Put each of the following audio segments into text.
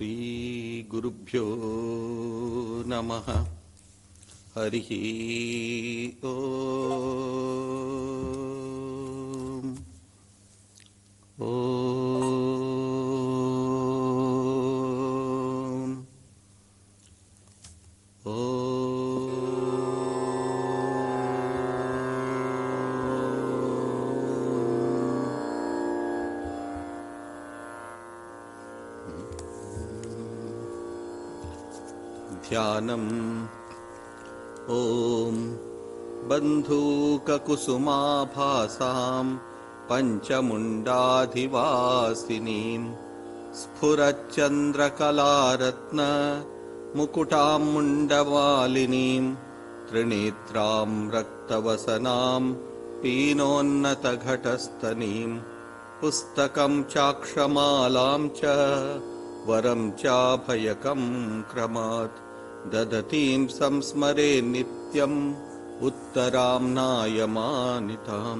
श्रीगुरुभ्यो नमः। हरिः ओम्। ओम् ध्यानम्। ॐ बन्धूककुसुमाभासां पञ्चमुण्डाधिवासिनीं स्फुरच्चन्द्रकलारत्न मुकुटां मुण्डमालिनीं त्रिनेत्रां रक्तवसनां पीनोन्नतघटस्थनीं पुस्तकं चाक्षमालां च वरं चाभयकं क्रमात् दधतीं संस्मरे नित्यम् उत्तरां नायमानितां।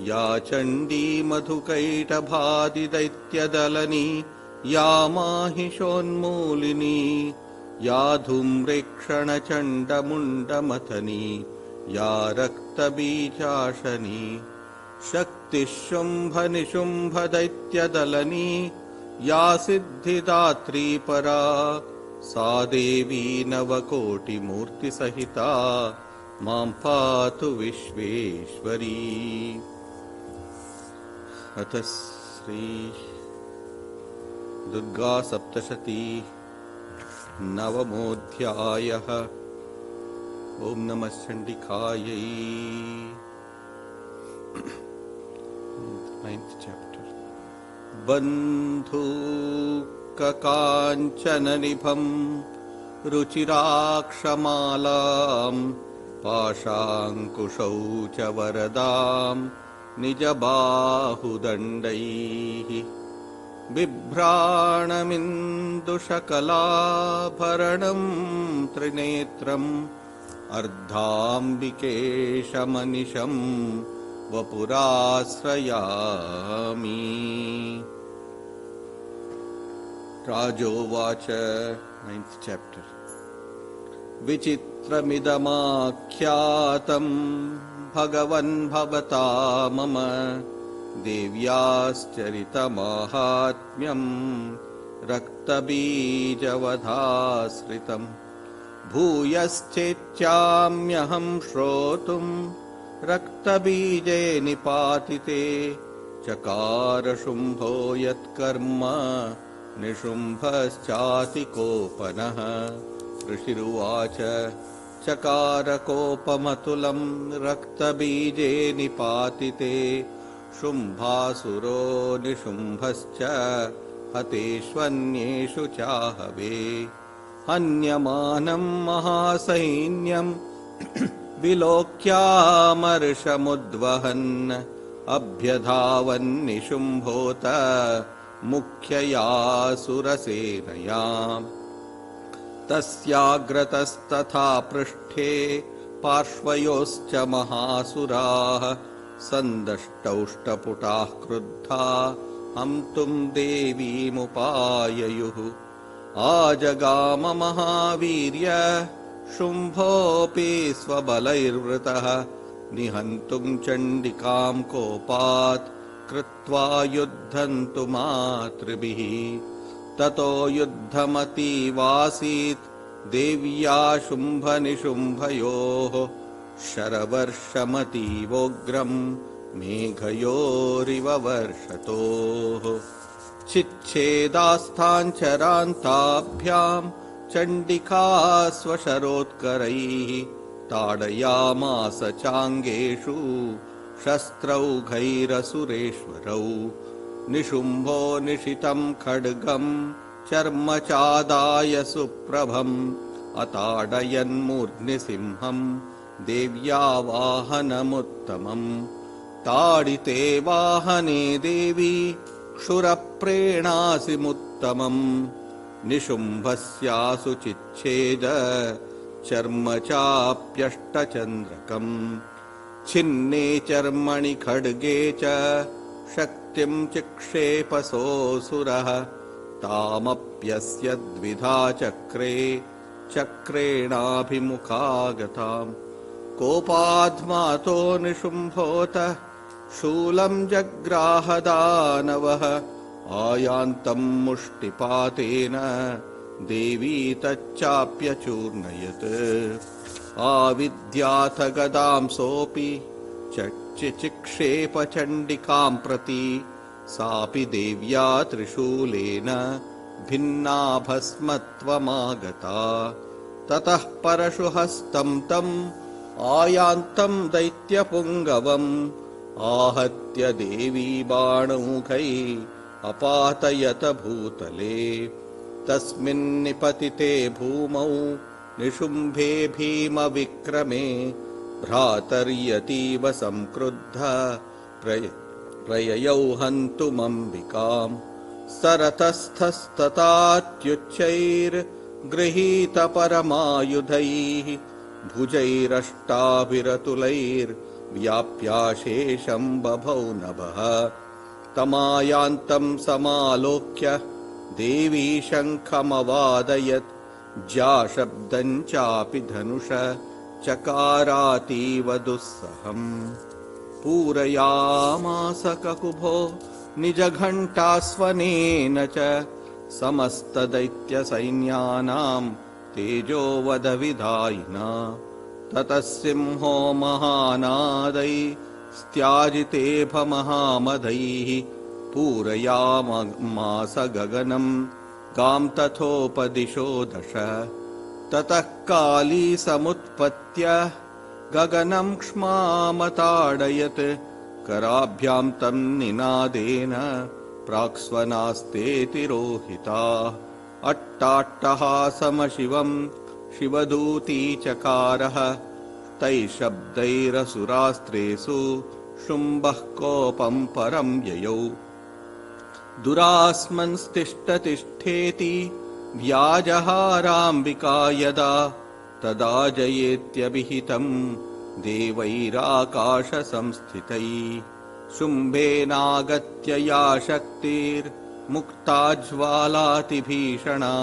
या चण्डी मधुकैटभादिदैत्यदलनी या माहिषोन्मूलिनी या धूम्रेक्षणचण्डमुण्डमथनी या रक्तबीजाशनी शक्तिः शुम्भनिशुम्भदैत्यदलनी या सिद्धिदात्री परा सा देवी नवकोटिमूर्तिसहिता मां पातु विश्वेश्वरी। अथ श्री दुर्गा सप्तशती नवमोऽध्यायः। ओम नमः चण्डिकायै। 9th chapter। बन्धूककाञ्चननिभं रुचिराक्षमालां पाशाङ्कुशौ च वरदां निजबाहुदण्डैः बिभ्राणमिन्दुशकलाभरणं त्रिनेत्रम् अर्धाम्बिकेशमनिशं वपुराश्रयामि। राजोवाच। 9th chapter। विचित्रमिदमाख्यातं भगवन् भवता मम देव्याश्चरितमाहात्म्यं रक्तबीजवधाश्रितं भूयश्चेच्छाम्यहं श्रोतुं रक्तबीजे निपातिते चकार शुम्भो यत्कर्म निशुम्भश्चातिकोपनः। ऋषिरुवाच। चकारकोपमतुलं रक्तबीजे निपातिते शुम्भासुरो निशुम्भश्च हतेष्वन्येषु चाहवे। हन्यमानं महासैन्यं विलोक्यामर्षमुद्वहन् अभ्यधावन्निशुम्भोत मुख्ययासुरसेनयाम्। तस्याग्रतस्तथा पृष्ठे पार्श्वयोश्च महासुराः सन्दष्टौष्टपुटाः क्रुद्धा हन्तुं देवीमुपाययुः। आजगाम महावीर्य शुम्भोऽपि स्वबलैर्वृतः निहन्तुं चण्डिकां कोपात् कृत्वा युद्धं तु मातृभिः। ततो युद्धमतीवासीत् देव्या शुम्भनिशुम्भयोः शरवर्षमतीवोग्रं मेघयोरिव वर्षतोः। छिच्छेदास्थाञ्चरान्ताभ्यां चण्डिका स्वशरोत्करैः ताडयामास चाङ्गेषु शस्त्रौघैरसुरेश्वरौ। निशुम्भो निशितं खड्गं चर्मचादाय सुप्रभम् अताडयन्मूर्ध्नि सिंहं देव्या वाहनमुत्तमम्। ताडिते वाहने देवी क्षुरप्रेणासिमुत्तमम् निशुम्भस्यासु चिच्छेद चर्मचाप्यष्टचन्द्रकम्। छिन्ने चर्मणि खड्गे च शक्तिं चिक्षेपसोऽसुरः तामप्यस्य द्विधा चक्रे चक्रेणाभिमुखागताम् कोपाद्मातो निशुम्भोत शूलं जग्राहदानवः आयान्तं मुष्टिपातेन देवी तच्चाप्यचूर्णयत् आविद्याथ गदां सोऽपि चिक्षेप चण्डिकां प्रति सापि देव्या त्रिशूलेन भिन्ना भस्मत्वमागता ततः परशुहस्तं तम् आयान्तं दैत्यपुङ्गवम् आहत्य देवी बाणौघै अपातयत भूतले तस्मिन्निपतिते भूमौ निशुम्भे भीमविक्रमे भ्रातर्यतीव संक्रुद्ध प्रययौ हन्तुमम्बिकाम् सरतस्तस्तात्युच्चैर्गृहीतपरमायुधैः भुजैरष्टाभिरतुलैर्व्याप्याशेषं बभौ नभः तमायान्तं समालोक्य देवी शङ्खमवादयत् जाशब्दं चापि धनुष चकारातीव दुस्सहम् पूरयामास ककुभो निजघण्टास्वनेन च समस्तदैत्यसैन्यानां तेजोवधविधायिना ततः सिंहो महानादैस्त्याजितेभमहामदैः पूरयामास गगनं गां तथोपदिशो दश ततः काली समुत्पत्य गगनं क्ष्मामताडयत् कराभ्यां तं निनादेन प्राक्स्वनास्तेति रोहिता अट्टाट्टहासमशिवं शिवदूती चकारः तैः शब्दैरसुरास्त्रेषु शुम्भः कोपं परं ययौ दुरास्मंस्तिष्ठतिष्ठेति व्याजहाराम्बिका यदा तदा जयेत्यभिहितं देवैराकाशसंस्थितैः शुम्भेनागत्य या शक्तिर्मुक्ता ज्वालातिभीषणा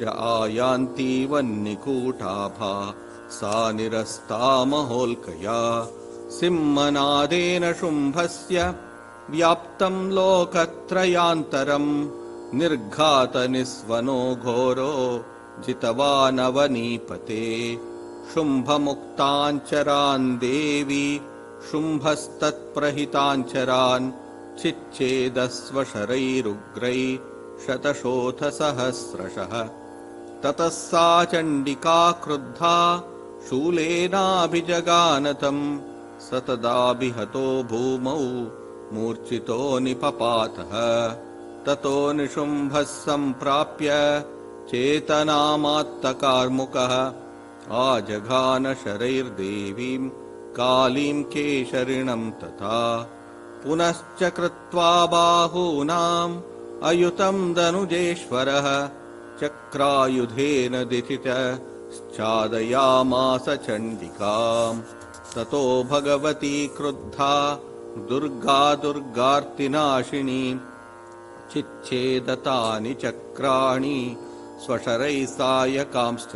च आयान्ती वह्निकूटाभा सा निरस्ता महोल्कया सिंहनादेन शुम्भस्य व्याप्तं लोकत्रयान्तरम् निर्घातनिस्वनो घोरो जितवानवनीपते शुम्भमुक्ताञ्चरान् देवी शुम्भस्तत्प्रहिताञ्चरान् चिच्छेदस्वशरैरुग्रै शतशोथसहस्रशः ततः सा चण्डिका क्रुद्धा शूलेनाभिजगानतम् स तदाभिहतो भूमौ मूर्छितो निपपातः ततो निशुम्भः सम्प्राप्य चेतनामात्तकार्मुकः आजघानशरैर्देवीं कालीं केशरिणं तथा पुनश्च कृत्वा बाहूनाम् अयुतं दनुजेश्वरः चक्रायुधेन दिथितश्चादयामास चण्डिकाम् ततो भगवती क्रुद्धा दुर्गा दुर्गार्तिनाशिनी चिच्छेदतानि चक्राणि स्वशरैः सायकांश्च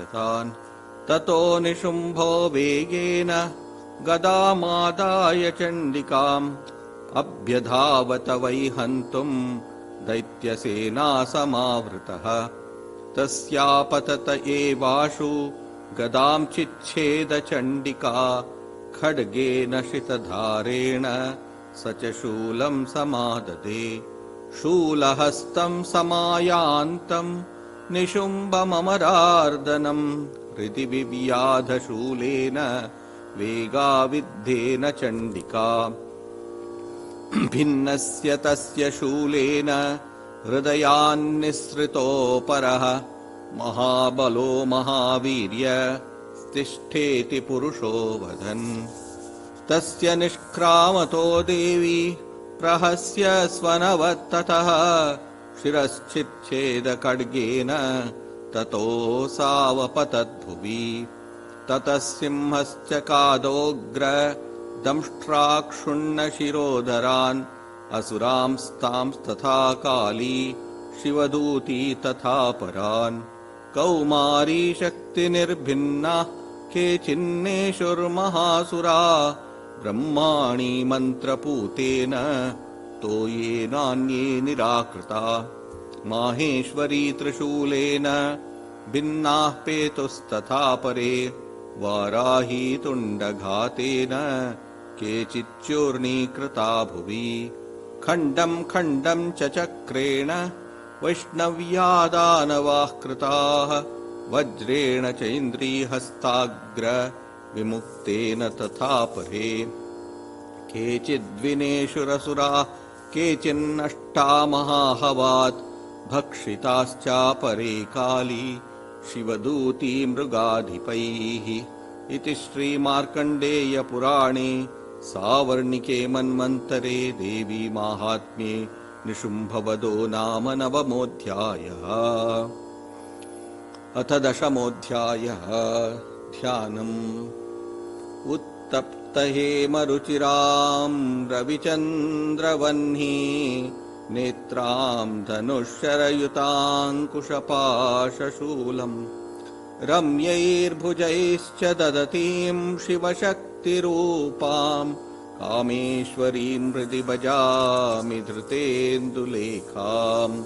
ततो निशुम्भो वेगेन गदामादाय चण्डिकाम् अभ्यधावत वै हन्तुम् दैत्यसेनासमावृतः तस्यापतत एवाशु गदां चिच्छेद चण्डिका खड्गेन शितधारेण स च शूलं समाददे शूलहस्तं समायान्तं निशुम्भममरार्दनम् हृदि विव्याधशूलेन वेगाविद्धेन चण्डिका भिन्नस्य तस्य शूलेन हृदयान्निःसृतोऽपरः महाबलो महावीर्य तिष्ठेति पुरुषो वदन् तस्य निष्क्रामतो देवी प्रहस्य स्वनवत्ततः शिरश्चिच्छेदखड्गेन ततो सावपतद्भुवि ततः सिंहश्च कादोग्र दंष्ट्राक्षुण्णशिरोधरान् असुरांस्तांस्तथा काली शिवदूती तथा परान् कौमारी शक्तिनिर्भिन्नाः केचिन्नेषुर्महासुरा ब्रह्माणि मन्त्रपूतेन तो ये नान्ये निराकृता माहेश्वरी त्रिशूलेन भिन्नाः पेतुस्तथा परे वाराही तुण्डघातेन केचिच्चूर्णीकृता भुवि खण्डं खण्डं च चक्रेण वैष्णव्यादानवाः कृताः वज्रेण चैन्द्रीहस्ताग्र विमुक्तेन तथा परे केचिद्विनेषुरसुराः केचिन्नष्टा महाहवात् भक्षिताश्चापरे काली शिवदूती मृगाधिपैः इति श्रीमार्कण्डेयपुराणे सावर्णिके मन्वन्तरे देवी माहात्म्ये निशुम्भवधो नाम नवमोऽध्यायः। अथ दशमोऽध्यायः। ध्यानम्। उत्तप्तहेमरुचिरां रविचन्द्रवह्नि नेत्रां धनुश्शरयुताङ्कुशपाशशूलम् रम्यैर्भुजैश्च ददतीं शिवशक्तिरूपां कामेश्वरीं हृदि भजामि धृतेन्दुलेखाम्।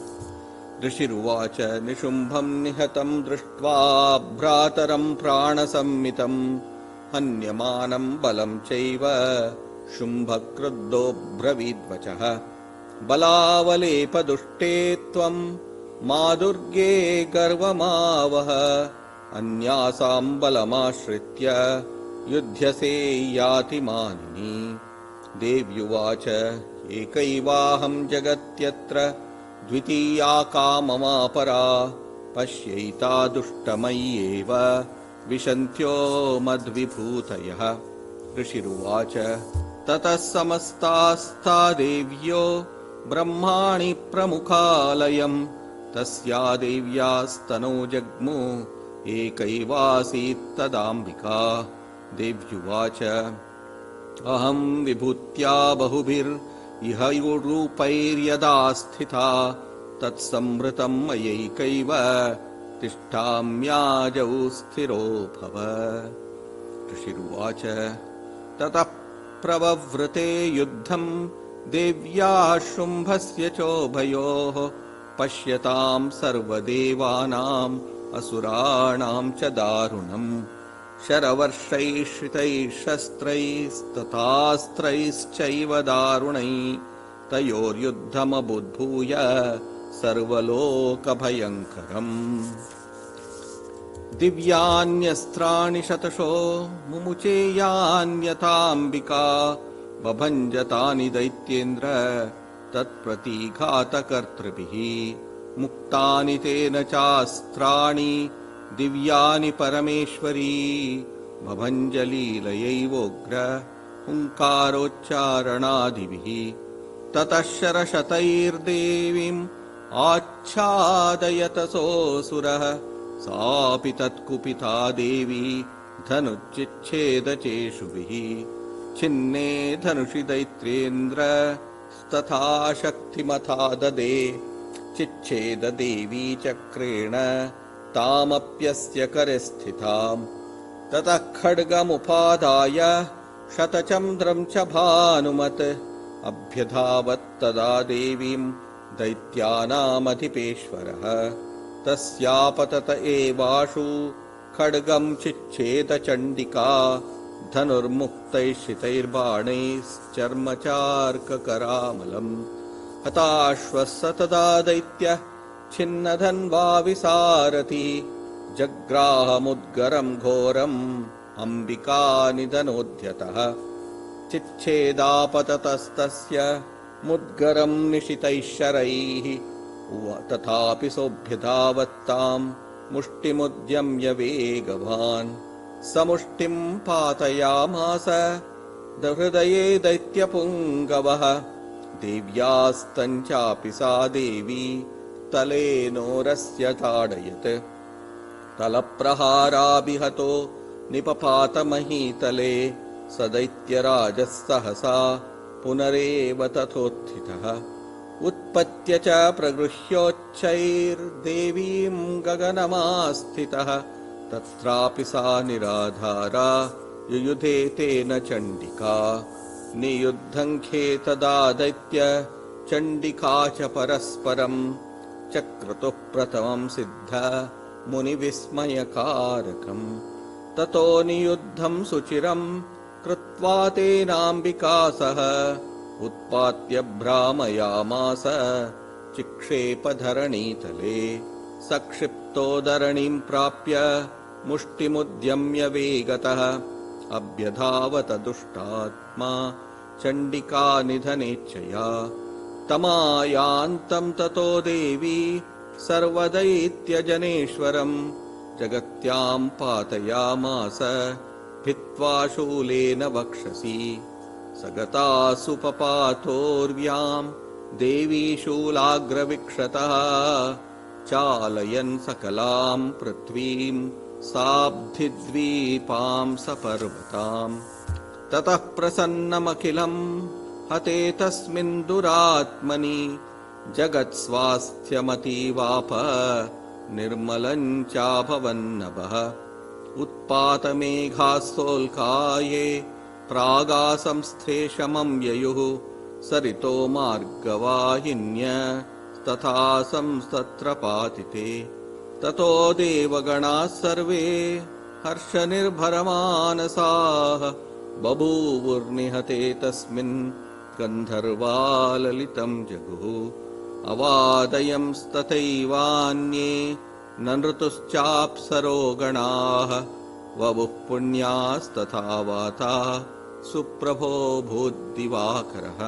ऋषिरुवाच निशुम्भं निहतं दृष्ट्वा भ्रातरं प्राणसम्मितं हन्यमानं बलं चैव शुम्भक्रुद्धो ब्रवीद्वचः बलावलेपदुष्टे त्वं मा दुर्गे गर्वमावह अन्यासां बलमाश्रित्य युध्यसे याति मानिनी। देव्युवाच एकैवाहं जगत्यत्र द्वितीया का ममापरा पश्यैता दुष्टमय्येव विशन्त्यो मद्विभूतयः। ऋषिरुवाच ततः समस्तास्ता देव्यो ब्रह्माणि प्रमुखालयम् तस्या देव्यास्तनौ जग्मु एकैवासीत्तदाम्बिका। देव्युवाच अहं विभूत्या बहुभिरिह रूपैर्यदा स्थिता तत्संवृतं मयैकैव तिष्ठाम्याजौ स्थिरो भव। ऋषिरुवाच ततः प्रववृते युद्धं देव्या शुम्भस्य चोभयोः पश्यतां सर्वदेवानाम् असुराणां च दारुणम् शरवर्षैश्रितैः शस्त्रैस्तथास्त्रैश्चैव दारुणैः तयोर्युद्धमबुद्भूय सर्वलोकभयङ्करम्। दिव्यान्यस्त्राणि शतशो मुमुचेयान्यथाम्बिका बभञ्जतानि दैत्येन्द्र तत्प्रतिघातकर्तृभिः मुक्तानि तेन चास्त्राणि दिव्यानि परमेश्वरी भभञ्जलीलयैवोग्र हुङ्कारोच्चारणादिभिः। ततः शरशतैर्देवीम् आच्छादयतसोऽसुरः सापि तत्कुपिता देवी धनुच्चिच्छेदचेषुभिः छिन्ने धनुषि दैत्रेन्द्र तथा शक्तिमथा ददे चिच्छेद देवी चक्रेण तामप्यस्य करे स्थिताम्। ततः खड्गमुपादाय शतचन्द्रं च भानुमत् अभ्यधावत्तदा देवीं दैत्यानामधिपेश्वरः तस्यापतत एवाशु खड्गं चिच्छेद चण्डिका धनुर्मुक्तैश्चितैर्बाणैश्चर्मचार्ककरामलम् हताश्वः तदा दैत्यः छिन्नधन्वा विसारथि जग्राहमुद्गरं घोरम् अम्बिका निधनोद्यतः चिच्छेदापततस्तस्य मुद्गरं निशितैः शरैः तथापि सोऽभ्यधावत्तां मुष्टिमुद्यम्य वेगवान् समुष्टिं पातयामास हृदये दैत्यपुङ्गवः देव्यास्तञ्चापि सा देवी तलेनोरस्य ताडयत् तलप्रहाराभिहतो निपपातमहीतले स दैत्यराजः सहसा पुनरेव तथोत्थितः उत्पत्य च प्रगृह्योच्चैर्देवीं गगनमास्थितः तत्रापि सा निराधारा युयुधे तेन चण्डिका नियुद्धङ्खे तदा दैत्य चण्डिका च परस्परम् चक्रतुः प्रथमं सिद्ध मुनिविस्मयकारकम् ततो नियुद्धं सुचिरं कृत्वा तेनाम्बिका सह उत्पात्य भ्रामयामास चिक्षेपधरणीतले सक्षिप्तो धरणीं प्राप्य मुष्टिमुद्यम्य वेगतः अभ्यधावत दुष्टात्मा चण्डिका निधनेच्छया तमायान्तं ततो देवी सर्वदैत्यजनेश्वरम् जगत्यां पातयामास भित्त्वा शूलेन वक्षसि सगता सुपपातोर्व्यां देवी शूलाग्रविक्षतः चालयन् सकलां पृथ्वीं साब्धिद्वीपां सपर्वताम् ततः प्रसन्नमखिलं हते तस्मिन् दुरात्मनि जगत्स्वास्थ्यमतीवाप निर्मलं चाभवन्नभः उत्पातमेघास्तोल्काये प्रागासंस्थे शमं ययुः सरितो मार्गवाहिन्य तथा संस्तत्र पातिते ततो देवगणाः सर्वे हर्षनिर्भरमानसाः बभूवुर्निहते तस्मिन् गन्धर्वा ललितं जगुः अवादयंस्तथैवान्ये न नृतुश्चाप्सरो गणाः वपुः पुण्यास्तथा वाता सुप्रभो भूद्दिवाकरः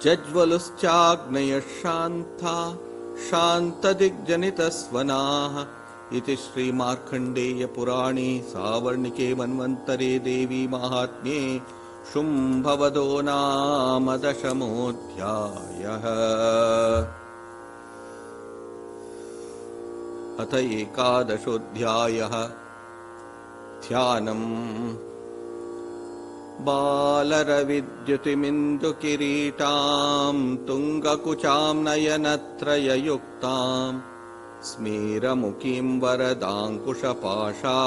जज्वलुश्चाग्नयः शान्ता शान्तदिग्जनितस्वनाः इति श्रीमार्कण्डेयपुराणे सावर्णिके मन्वन्तरे देवी माहात्म्ये शुम्भवधो नाम 10मोऽध्यायः। अथ 11 ध्यानम् बालरविद्युतिमिन्दुकिरीटां तुङ्गकुचां नयनत्रययुक्तां स्मेरमुखीं वरदाङ्कुशपाशा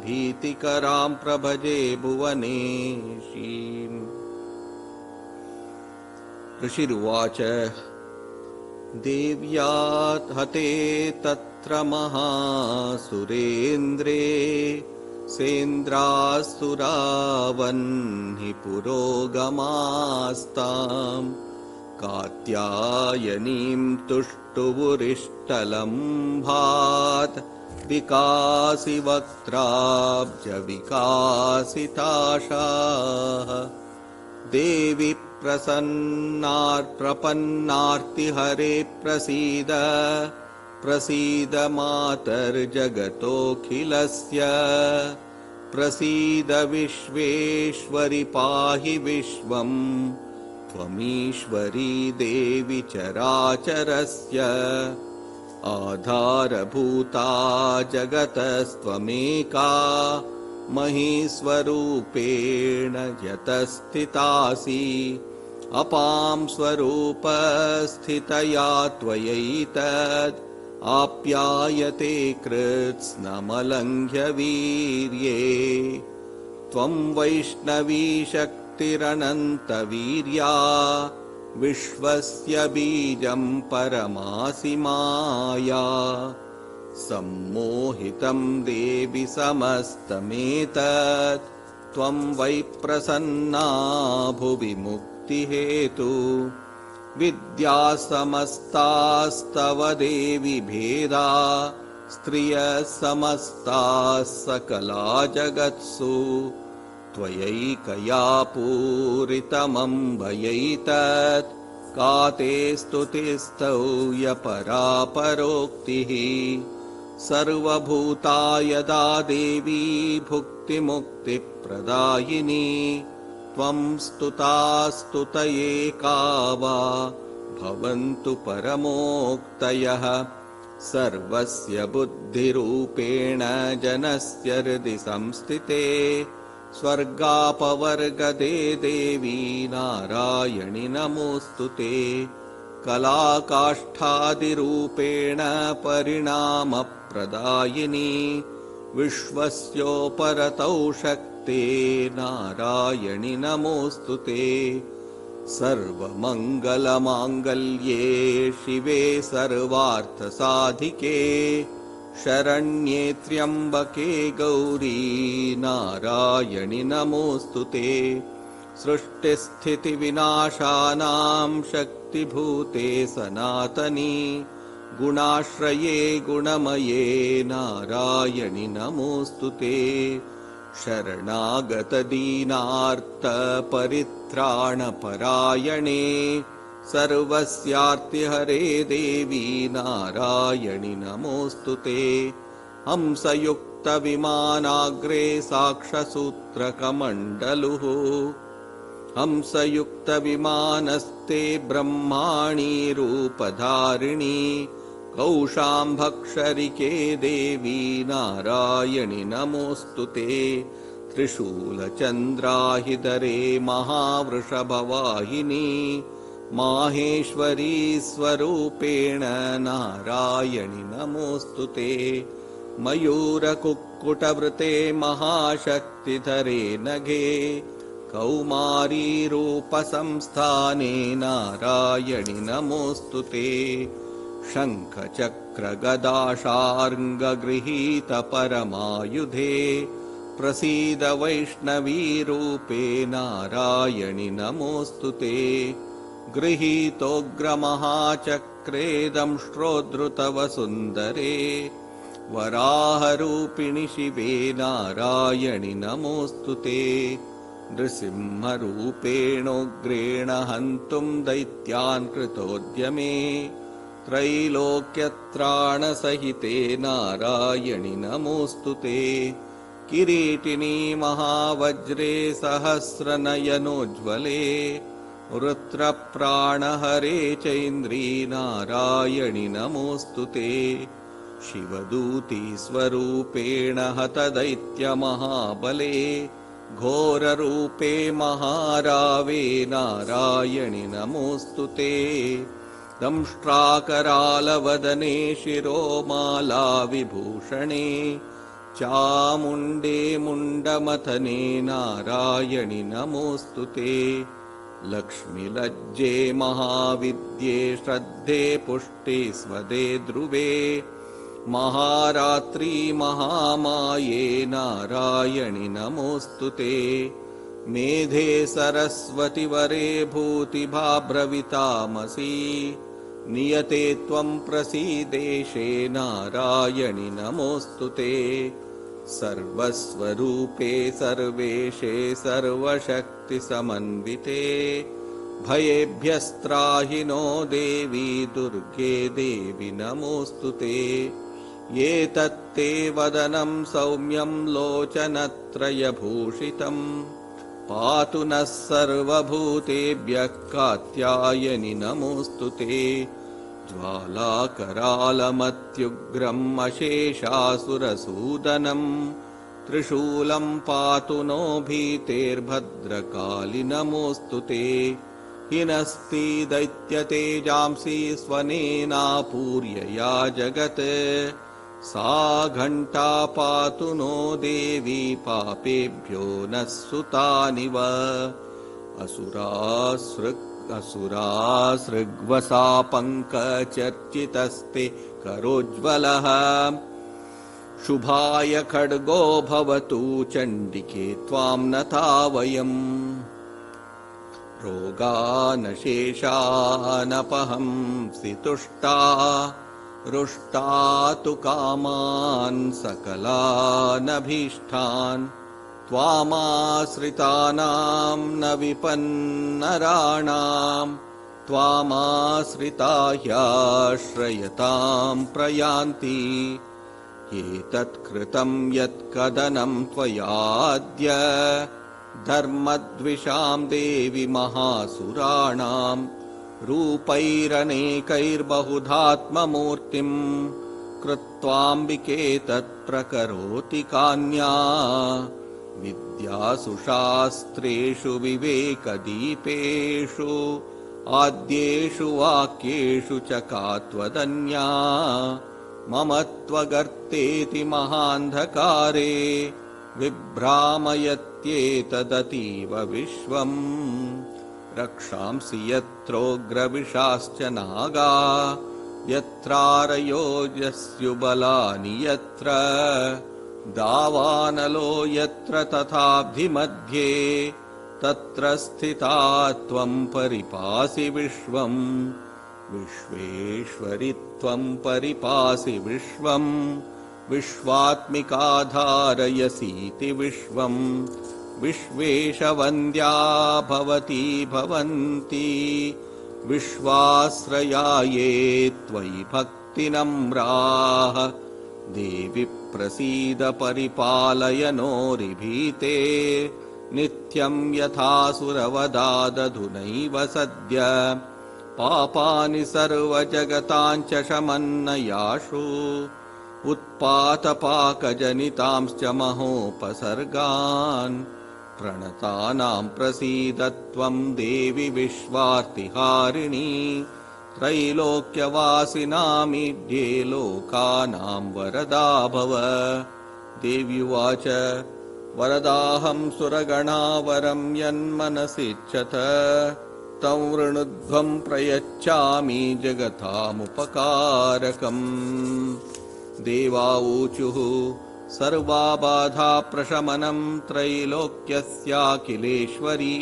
भीतिकरां प्रभजे भुवनेशीम्। ऋषिरुवाच देव्या हते तत्र महासुरेन्द्रे सेन्द्रासुरावह्नि पुरोगमास्तां कात्यायनीं तुष्टुवुरिष्टलम्भात् विकासि वक्त्राब्जविकासिताशाः देवि प्रसन्नार्प्रपन्नार्तिहरे प्रसीद प्रसीद मातर्जगतोऽखिलस्य प्रसीद विश्वेश्वरि पाहि विश्वम् त्वमीश्वरी देवि चराचरस्य आधारभूता जगतस्त्वमेका महीस्वरूपेण यतस्थितासि अपां स्वरूपस्थितया त्वयैतद् आप्यायते कृत्स्नमलङ्घ्य वीर्ये त्वं वैष्णवी शक्तिरनन्तवीर्या विश्वस्य बीजं परमासि माया सम्मोहितं देवि समस्तमेतत् त्वं वै प्रसन्ना भुवि मुक्तिहेतु विद्या समस्तास्तव देवि भेदा स्त्रियः समस्ताः सकला जगत्सु त्वयैकया पूरितमम्बयैतत् का ते स्तुतिस्तौय परापरोक्तिः सर्वभूता यदा देवी भुक्तिमुक्तिप्रदायिनी त्वं स्तुतास्तुतये का वा भवन्तु परमोक्तयः सर्वस्य बुद्धिरूपेण जनस्य हृदि संस्थिते स्वर्गापवर्गदे देवी नारायणि नमोऽस्तुते। कलाकाष्ठादिरूपेण परिणामप्रदायिनी विश्वस्योपरतौ शक्ते नारायणि नमोऽस्तुते। सर्वमङ्गलमाङ्गल्ये शिवे सर्वार्थसाधिके शरण्ये त्र्यम्बके गौरी नारायणि नमोऽस्तुते। सृष्टिस्थितिविनाशानां शक्तिभूते सनातनी गुणाश्रये गुणमये नारायणि नमोऽस्तुते। शरणागतदीनार्तपरित्राणपरायणे सर्वस्यार्तिहरे देवी नारायणि नमोऽस्तुते। हंसयुक्तविमानाग्रे साक्षसूत्रकमण्डलुः हंसयुक्तविमानस्ते ब्रह्माणि रूपधारिणी कौशाम्भक्षरिके देवी नारायणि नमोऽस्तुते। त्रिशूलचन्द्राहिधरे महावृषभवाहिनी माहेश्वरी स्वरूपेण नारायणि नमोऽस्तुते। मयूरकुक्कुटवृते महाशक्तिधरे नघे कौमारी रूपसंस्थाने नारायणि नमोऽस्तुते। शङ्खचक्रगदाशार्ङ्गगृहीतपरमायुधे प्रसीद वैष्णवीरूपे नारायणि नमोऽस्तुते। गृहीतोग्रमहाचक्रे दंष्ट्रोद्धृतवसुन्दरे वराहरूपिणि शिवे नारायणि नमोऽस्तुते। नृसिंहरूपेणोग्रेण हन्तुं दैत्यान् कृतोद्यमे त्रैलोक्यत्राणसहिते नारायणि नमोऽस्तुते। किरीटिनी महावज्रे सहस्रनयनोज्ज्वले वृत्रप्राणहरे चैन्द्री नारायणि नमोऽस्तुते। शिवदूती स्वरूपेण हतदैत्यमहाबले घोररूपे महारावे नारायणि नमोऽस्तुते। दंष्ट्राकरालवदने शिरोमालाविभूषणे चामुण्डे मुण्डमथने नारायणि नमोऽस्तुते। लक्ष्मीलज्जे महाविद्ये श्रद्धे पुष्टे स्वदे ध्रुवे महारात्री महामाये नारायणि नमोऽस्तुते। मेधे सरस्वतिवरे भूतिभाभ्रवितामसि नियते त्वं प्रसीदेशे नारायणि नमोऽस्तुते। सर्वस्वरूपे सर्वेशे सर्वशक्तिसमन्विते भयेभ्यस्त्राहि नो देवी दुर्गे देवी नमोऽस्तुते। एतत्ते वदनं सौम्यं लोचनत्रयभूषितम् पातु नः सर्वभूतेभ्यः कात्यायनि नमोऽस्तुते। ज्वालाकरालमत्युग्रम् अशेषासुरसूदनम् त्रिशूलं पातु नो भीतेर्भद्रकाली नमोऽस्तुते। हिनस्ति दैत्यतेजांसि स्वनेनापूर्यया जगत् सा घण्टा पातु नो देवी पापेभ्यो नः सुतानिव। असुरासृग्वसापङ्कचर्चितस्ते करोज्ज्वलः शुभाय खड्गो भवतु चण्डिके त्वां नता वयम्। रोगानशेषानपहंसि तुष्टा रुष्टा तु कामान् सकलानभीष्टान् त्वामाश्रितानां न विपन्नराणां त्वामाश्रिता ह्याश्रयतां प्रयान्ति। एतत्कृतं यत्कदनं त्वयाद्य धर्मद्विषां देवि महासुराणां रूपैरनेकैर्बहुधात्ममूर्तिं कृत्वाम्बिके तत्प्रकरोति कान्या विद्यासु शास्त्रेषु विवेकदीपेषु आद्येषु वाक्येषु च का त्वदन्या ममत्वगर्तेति महान्धकारे विभ्रामयत्येतदतीव विश्वम् रक्षांसि यत्रोग्रविषाश्च नागा यत्रारयोजस्युबलानि यत्र दावानलो यत्र तथाब्धिमध्ये तत्र स्थिता त्वं परिपासि विश्वम् विश्वेश्वरि त्वं परिपासि विश्वम् विश्वात्मिकाधारयसीति विश्वम् विश्वेशवन्द्या भवती भवन्ति विश्वाश्रयाये त्वयि भक्तिनम्राः देवि प्रसीद परिपालय नोरिभीते नित्यं यथासुरवदादधुनैव सद्य पापानि सर्वजगतां च शमन्नयाशु उत्पातपाकजनितांश्च महोपसर्गान् प्रणतानां प्रसीद त्वं देवि विश्वार्तिहारिणी त्रैलोक्यवासिनामीड्ये लोकानां वरदा भव। देव्युवाच वरदाहं सुरगणावरं यन्मनसिच्छत तं वृणुध्वं प्रयच्छामि जगतामुपकारकम्। देवाऊचुः सर्वाबाधा प्रशमनं त्रैलोक्यस्याखिलेश्वरी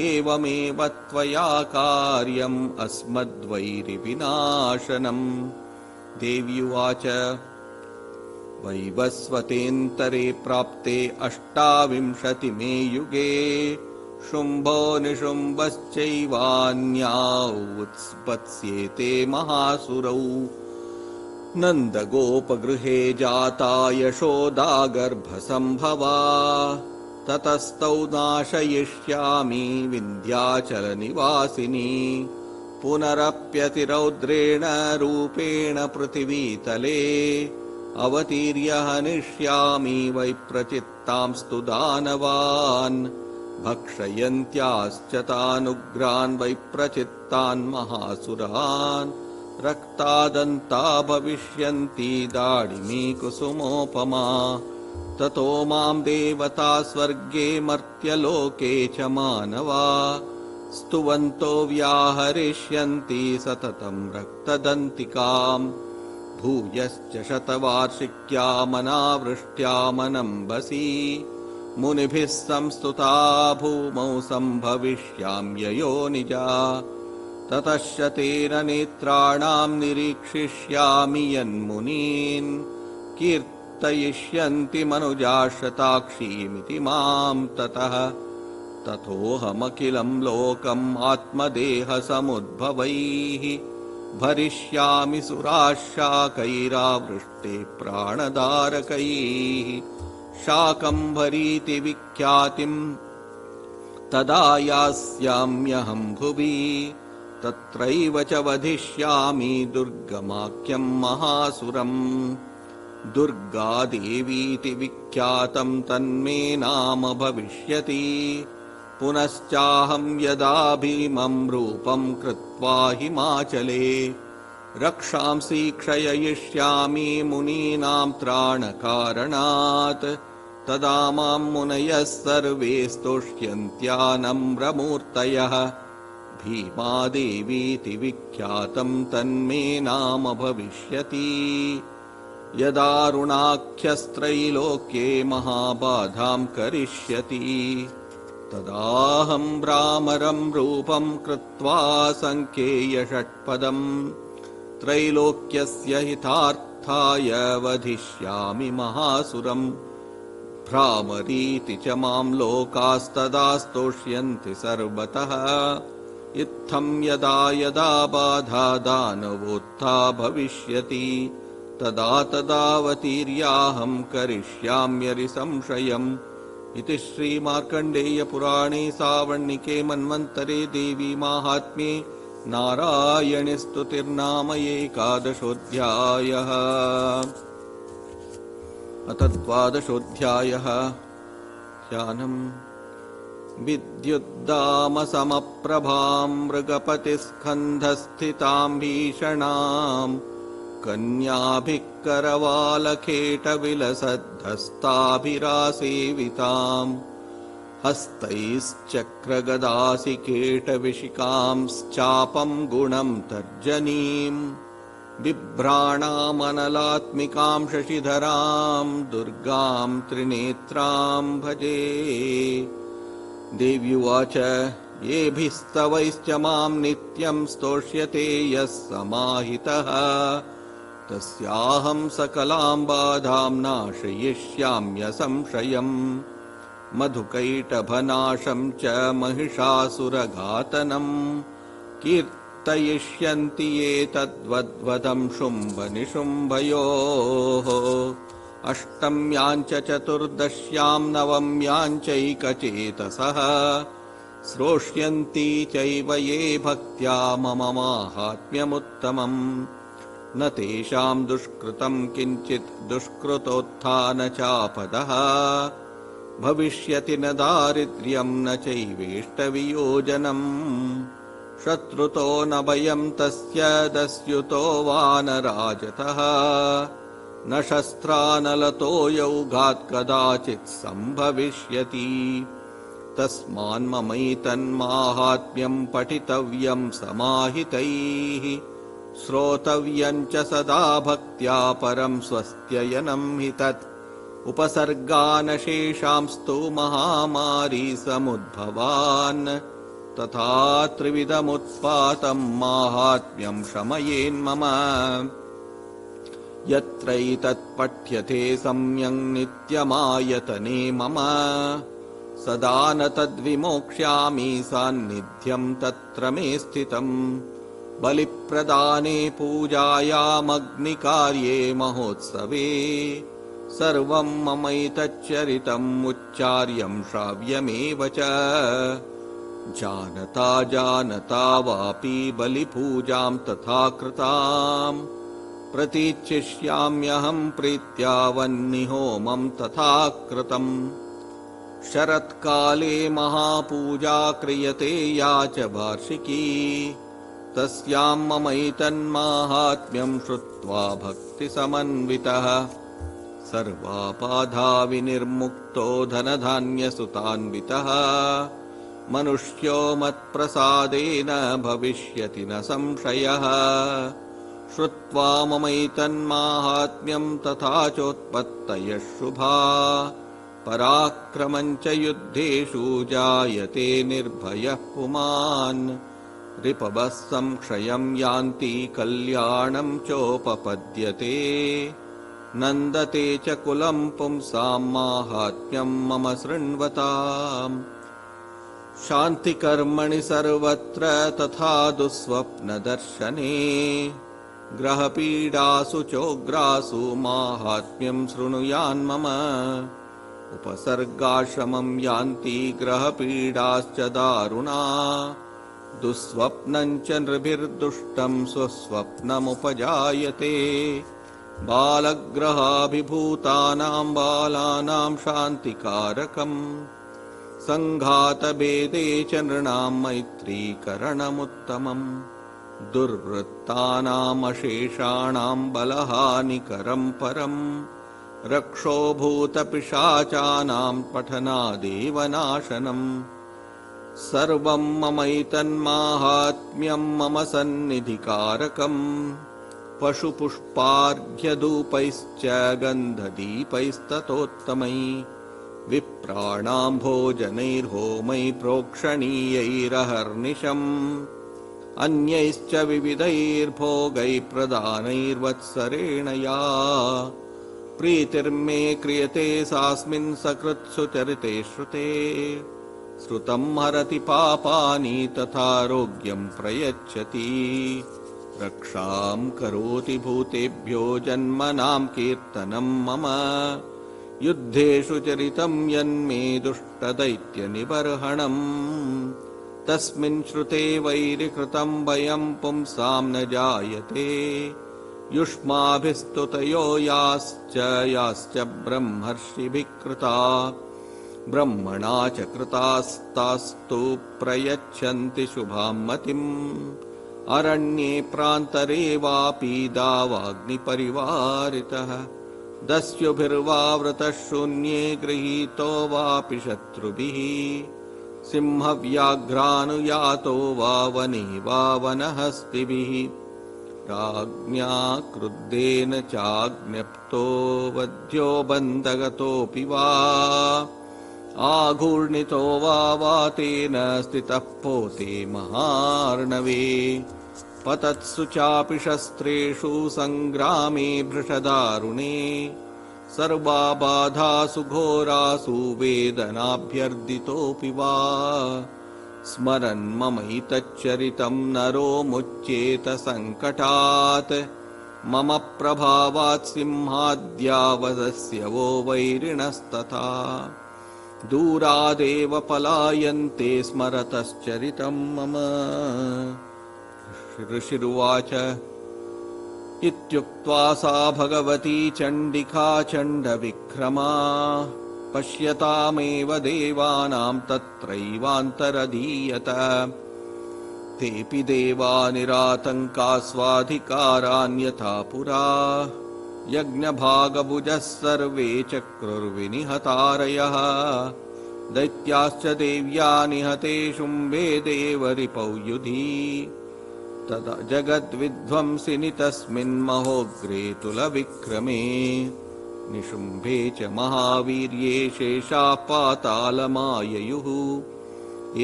एवमेव त्वया कार्यम् अस्मद्वैरिविनाशनम्। देव्युवाच वैवस्वतेऽन्तरे प्राप्ते 28मे युगे शुम्भो निशुम्भश्चैवान्या उत्पत्स्येते महासुरौ नन्दगोपगृहे जाता यशोदा गर्भसम्भवा ततस्तौ नाशयिष्यामि विन्ध्याचलनिवासिनी पुनरप्यतिरौद्रेण रूपेण पृथिवीतले अवतीर्य हनिष्यामि वैप्रचित्तांस्तु दानवान् भक्षयन्त्याश्च तानुग्रान् वैप्रचित्तान् महासुरान् रक्तादन्ता भविष्यन्ति दाडिमी कुसुमोपमा ततो मां देवता स्वर्गे मर्त्यलोके च मानवा स्तुवन्तो व्याहरिष्यन्ति सततं रक्तदन्तिकाम् भूयश्च शतवार्षिक्यामनावृष्ट्यामनम्बसी मुनिभिः संस्तुता भूमौ सम्भविष्याम्ययो निजा ततश्च तेन नेत्राणां निरीक्षिष्यामि यन्मुनीन् कीर्तयिष्यन्ति मनुजाशताक्षीमिति मां ततः ततोऽहमखिलं लोकम् आत्मदेहसमुद्भवैः भरिष्यामि सुराशाकैरावृष्टे प्राणधारकैः शाकम्भरीति विख्यातिं तदा यास्याम्यहं भुवि तत्रैव च वधिष्यामि दुर्गमाख्यं महासुरम् दुर्गादेवीति विख्यातं तन्मे नाम भविष्यति पुनश्चाहं यदा भीमं रूपं कृत्वा हिमाचले रक्षांसि क्षययिष्यामि मुनीनां त्राणकारणात् तदा मां मुनयः सर्वे स्तोष्यन्त्यानम्रमूर्तयः भीमादेवीति विख्यातं तन्मे नाम भविष्यति यदारुणाख्यस्त्रैलोक्ये महाबाधां करिष्यति तदाहं भ्रामरं रूपं कृत्वा सङ्केयषट्पदम् त्रैलोक्यस्य हितार्थाय वधिष्यामि महासुरम् भ्रामरीति च मां लोकास्तदा स्तोष्यन्ति सर्वतः इत्थं यदा यदा बाधा दानवोत्था भविष्यति तदा तदावतीर्याहं करिष्याम्यरिसंशयम् इति श्रीमार्कण्डेयपुराणे सावर्णिके मन्वन्तरे देवी माहात्म्ये नारायणी स्तुतिर्नाम एकादशोऽध्यायः। अथ द्वादशोऽध्यायः। व्याख्यानम्। विद्युद्दामसमप्रभाम् मृगपतिस्कन्धस्थिताम् भीषणाम् कन्याभिः करवालकेटविलसद्धस्ताभिरासेविताम् हस्तैश्चक्रगदासिकेटविशिकांश्चापम् गुणम् तर्जनीम् बिभ्राणामनलात्मिकाम् शशिधराम् दुर्गाम् त्रिनेत्राम् भजे। देव्युवाच येभिस्तवैश्च माम् नित्यम् स्तोष्यते यः समाहितः तस्याहम् सकलाम् बाधाम् नाशयिष्याम्यसंशयम्। मधुकैटभनाशम् च महिषासुरघातनम् कीर्तयिष्यन्ति ये तद्वद्वदम् शुम्भनिशुम्भयोः। अष्टम्याम् च चतुर्दश्याम् नवम्याम् चैकचेतसः श्रोष्यन्ति चैव ये भक्त्या मम माहात्म्यमुत्तमम्। न तेषाम् दुष्कृतम् किञ्चित् दुष्कृतोत्थान चापदः भविष्यति न दारिद्र्यम् न चैवेष्टवियोजनम्। शत्रुतो न भयम् तस्य दस्युतो वा न राजतः न शस्त्रानलतो यौघात् कदाचित् सम्भविष्यति। तस्मान्ममैतन्माहात्म्यम् पठितव्यम् समाहितैः श्रोतव्यम् च सदा भक्त्या परम् स्वस्त्ययनम् हि तत्। उपसर्गानशेषांस्तु महामारी समुद्भवान् तथा त्रिविधमुत्पातम् माहात्म्यम् शमयेन्मम। यत्रैतत्पठ्यते सम्यक् नित्यमायतने मम सदा न तद्विमोक्ष्यामि सान्निध्यम् तत्र मे स्थितम्। बलिप्रदाने पूजायामग्निकार्ये महोत्सवे सर्वम् ममैतच्चरितम् उच्चार्यम् श्राव्यमेव च। जानता जानता वापि बलिपूजाम् तथा कृताम् प्रतीच्छिष्याम्यहम् प्रीत्या वह्निहोमम् तथा कृतम्। शरत्काले महापूजा क्रियते या च वार्षिकी तस्याम् ममैतन्माहात्म्यम् श्रुत्वा भक्तिसमन्वितः सर्वाबाधा विनिर्मुक्तो धनधान्यसुतान्वितः मनुष्यो मत्प्रसादेन भविष्यति न संशयः। श्रुत्वा ममैतन्माहात्म्यम् तथा चोत्पत्तयः शुभा पराक्रमम् च युद्धेषु जायते निर्भयः पुमान्। रिपवः संक्षयम् यान्ति कल्याणम् चोपपद्यते नन्दते च कुलम् पुंसाम् माहात्म्यम् मम शृण्वताम्। शान्तिकर्मणि सर्वत्र तथा दुःस्वप्नदर्शने ग्रहपीडासु चोग्रासु माहात्म्यम् शृणुयान्मम। उपसर्गाश्रमम् यान्ति ग्रहपीडाश्च दारुणा दुःस्वप्नम् च नृभिर्दुष्टम् स्वस्वप्नमुपजायते। बालग्रहाभिभूतानाम् बालानाम् शान्तिकारकम् सङ्घातभेदे च नृणाम् मैत्रीकरणमुत्तमम्। दुर्वृत्तानामशेषाणाम् बलहानिकरम् परम् रक्षोभूतपिशाचानाम् पठनादेव नाशनम्। सर्वम् ममैतन्माहात्म्यम् मम सन्निधिकारकम् पशुपुष्पार्घ्यधूपैश्च गन्धदीपैस्ततोत्तमैः विप्राणाम् भोजनैर्होमैः प्रोक्षणीयैरहर्निशम् अन्यैश्च विविधैर्भोगैः प्रदानैर्वत्सरेण या प्रीतिर्मे क्रियते सास्मिन् सकृत्सु चरिते श्रुते। श्रुतम् हरति पापानि तथारोग्यम् प्रयच्छति रक्षाम् करोति भूतेभ्यो जन्मनाम् कीर्तनम् मम। युद्धेषु चरितम् यन्मे दुष्टदैत्यनिबर्हणम् तस्मिन् श्रुते वैरिकृतम् भयम् पुंसाम् न जायते। युष्माभिस्तुतयो याश्च ब्रह्मर्षिभिः कृता ब्रह्मणा च कृतास्तास्तु प्रयच्छन्ति शुभां मतिम् अरण्ये प्रान्तरे वापि दावाग्निपरिवारितः दस्युभिर्वावृतः शून्ये गृहीतो वापि शत्रुभिः सिंहव्याघ्रानुयातो वा वने वा वनहस्तिभिः राज्ञा क्रुद्धेन चाज्ञप्तो वध्यो बन्धगतोऽपि वा आघूर्णितो वा वातेन स्थितः पोते महार्णवे पतत्सु चापि शस्त्रेषु सङ्ग्रामे भृशदारुणे सर्वा बाधासु घोरासु वेदनाभ्यर्दितोऽपि वा स्मरन् ममैतच्चरितं नरो मुच्येत सङ्कटात् मम प्रभावात् सिंहाद्यावदस्य वो वैरिणस्तथा दूरादेव पलायन्ते स्मरतश्चरितं मम। ऋषिरुवाच इत्युक्त्वा सा भगवती चण्डिका चण्डविक्रमा पश्यतामेव देवानां तत्रैवान्तरधीयत तेऽपि देवा निरातङ्का स्वाधिकारान्यथा पुरा यज्ञभागभुजः सर्वे चक्रुर्विनिहतारयः दैत्याश्च देव्या निहते शुम्भे देवरिपौ युधि तदा जगद्विध्वंसिनि तस्मिन् महोग्रे तुलविक्रमे निशुम्भे च महावीर्ये शेषाः पातालमाययुः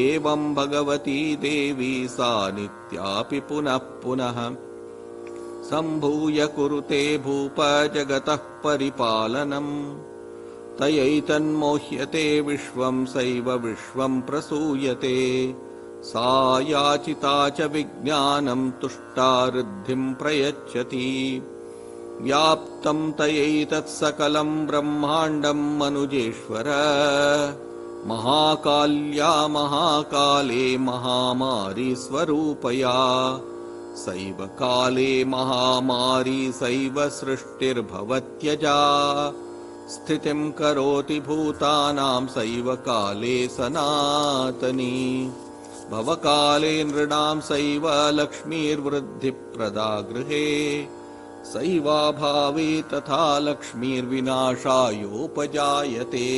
एवं भगवती देवी सा नित्यापि पुनः पुनः सम्भूय कुरुते भूप जगतः परिपालनम् तयैतन्मोह्यते विश्वं सैव विश्वं प्रसूयते सा याचिता च विज्ञानं तुष्टा ऋद्धिं प्रयच्छति व्याप्तं तयैतत्सकलं ब्रह्माण्डं मनुजेश्वर महाकाल्या महाकाले महामारी स्वरूपया सैव काले महामारी सैव सृष्टिर्भवत्यजा स्थितिं करोति भूतानां सैव काले सनातनी भवकाले नृणां सैव लक्ष्मीर्वृद्धिप्रदा गृहे सैवाभावे तथा लक्ष्मीर्विनाशायोपजायते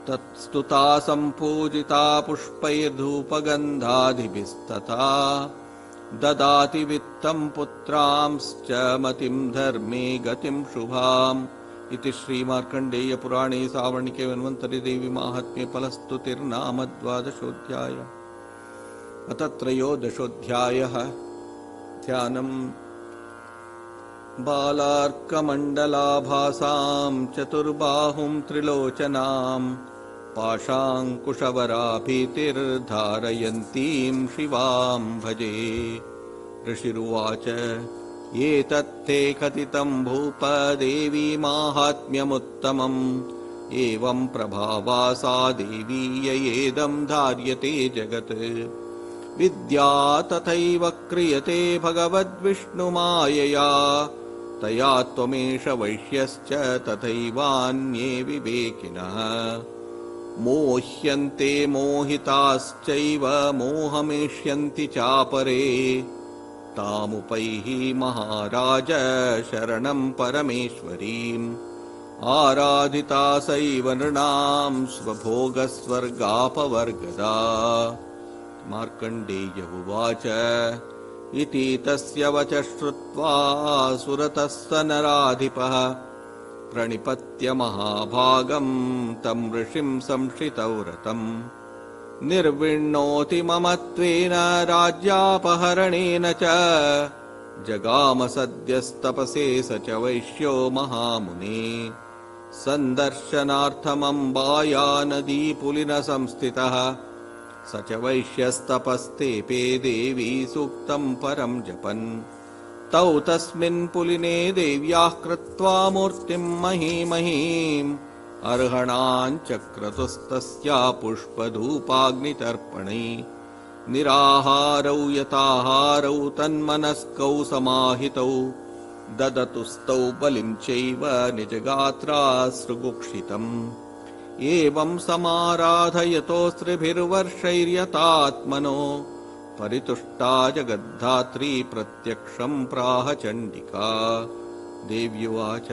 तत्स्तुता सम्पूजिता पुष्पैर्धूपगन्धादिभिस्तथा ददाति वित्तं पुत्रांश्च मतिं धर्मे गतिं शुभाम् इति श्रीमार्कण्डेय पुराणे सावर्णिके मन्वन्तरे देवी माहात्म्ये फलस्तुतिर्नाम द्वादशोऽध्यायः। अथ त्रयोदशोऽध्यायः। ध्यानम् बालार्कमण्डलाभासां चतुर्बाहुं त्रिलोचनां पाशाङ्कुशवराभीतिर्धारयन्तीं शिवां भजे। ऋषिरुवाच एतत्ते कथितं भूप देवी माहात्म्यमुत्तमम् एवं प्रभावा सा देवी ययेदं धार्यते जगत् विद्या तथैव क्रियते भगवद्विष्णुमायया तया त्वमेष वैश्यश्च तथैवान्ये विवेकिनः मोह्यन्ते मोहिताश्चैव मोहमेष्यन्ति चापरे तामुपैहि महाराज शरणं परमेश्वरीम् आराधिता सैव नृणां स्वभोगस्वर्गापवर्गदा। मार्कण्डेय उवाच इति तस्य वच श्रुत्वा सुरतः स नराधिपः प्रणिपत्य महाभागं तं ऋषिं संश्रितव्रतम् निर्विण्णोति ममत्वेन राज्यापहरणेन च जगाम सद्यस्तपसे स च वैश्यो महामुने सन्दर्शनार्थमम्बाया नदीपुलिन संस्थितः स च वैश्यस्तपस्तेपे देवी सूक्तं परं जपन् तौ तस्मिन् पुलिने देव्याः कृत्वा मूर्तिं महीमहीम् अर्हणाञ्चक्रतुस्तस्या पुष्पधूपाग्नितर्पणै निराहारौ यताहारौ तन्मनस्कौ समाहितौ ददतुस्तौ बलिं चैव निजगात्रासृगुक्षितम् एवं समाराधयतोऽस्त्रिभिर्वर्षैर्यतात्मनो परितुष्टा जगद्धात्री प्रत्यक्षं प्राह चण्डिका। देव्युवाच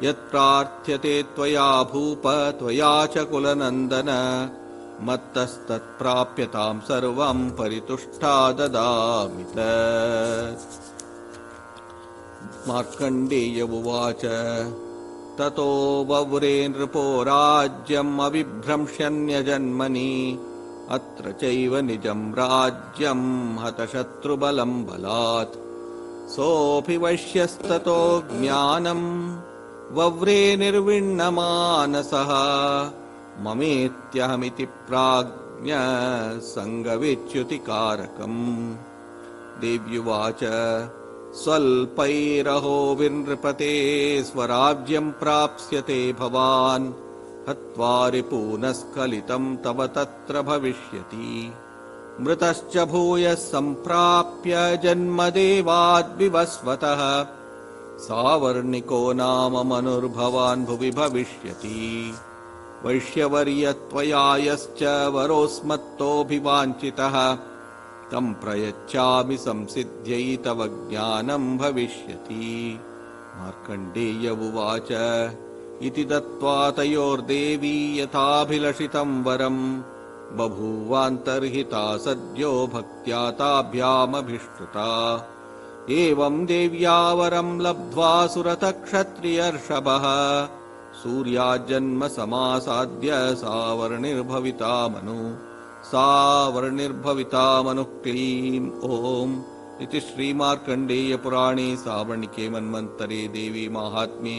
यत्प्रार्थ्यते त्वया भूप त्वया च कुलनन्दन मत्तस्तत्प्राप्यतां सर्वं परितुष्टा ददामि तत्। मार्कण्डेय उवाच ततो वव्रे नृपो राज्यम् अविभ्रंश्यन्यजन्मनि अत्र चैव निजं राज्यं हतशत्रुबलं बलात्। सोऽपि वैश्यस्ततो ज्ञानम् वव्रे निर्विण्णमानसः ममेत्यहमिति प्राज्ञ सङ्गविच्युतिकारकम्। देव्युवाच स्वल्पैरहो विनृपते स्वराज्यं प्राप्स्यते भवान् हत्वा रिपूनस्खलितं तव तत्र भविष्यति। मृतश्च भूयः सम्प्राप्य जन्मदेवाद्विवस्वतः सावर्णिको नाम मनुर्भवान् भुवि भविष्यति। वैश्यवर्यत्वया यश्च वरोऽस्मत्तोऽभिवाञ्छितः तं प्रयच्छामि संसिद्ध्यै तव ज्ञानं भविष्यति। मार्कण्डेय उवाच इति दत्त्वा तयोर्देवी यथाभिलषितं वरं बभूवान्तर्हिता सद्यो भक्त्या ताभ्यामभिष्टुता। एवं देव्या वरं लब्ध्वा सुरतक्षत्रियर्षभः सूर्याजन्म समासाद्य सावर्णिर्भविता मनुः क्लीं ॐ। इति श्रीमार्कण्डेय पुराणे सावर्णिके मन्वन्तरे देवी माहात्म्ये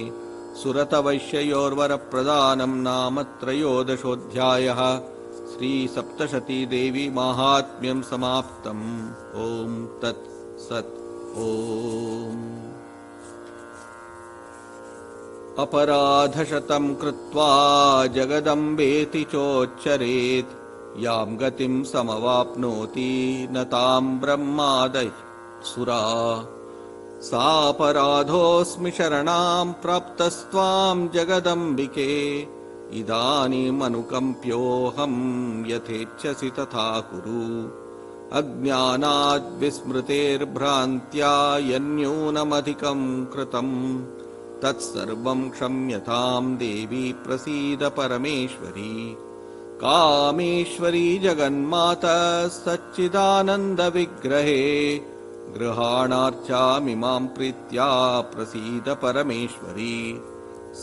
सुरतवैश्ययोर्वरप्रदानं नाम त्रयोदशोऽध्यायः। श्रीसप्तशती देवी माहात्म्यं समाप्तम्। ॐ तत् सत्। ॐ अपराधशतं कृत्वा जगदम्बेति चोच्चरेत् यां गतिं समवाप्नोति न तां ब्रह्मादयः सुरा। सापराधोऽस्मि शरणां प्राप्तस्त्वां जगदम्बिके इदानीमनुकम्प्योऽहं यथेच्छसि तथा कुरु। अज्ञानाद्विस्मृतेर्भ्रान्त्या यन्यूनमधिकं कृतं तत्सर्वं क्षम्यतां देवी प्रसीद परमेश्वरी। कामेश्वरी जगन्माता सच्चिदानन्दविग्रहे गृहाणार्चामिमां प्रीत्या प्रसीद परमेश्वरी।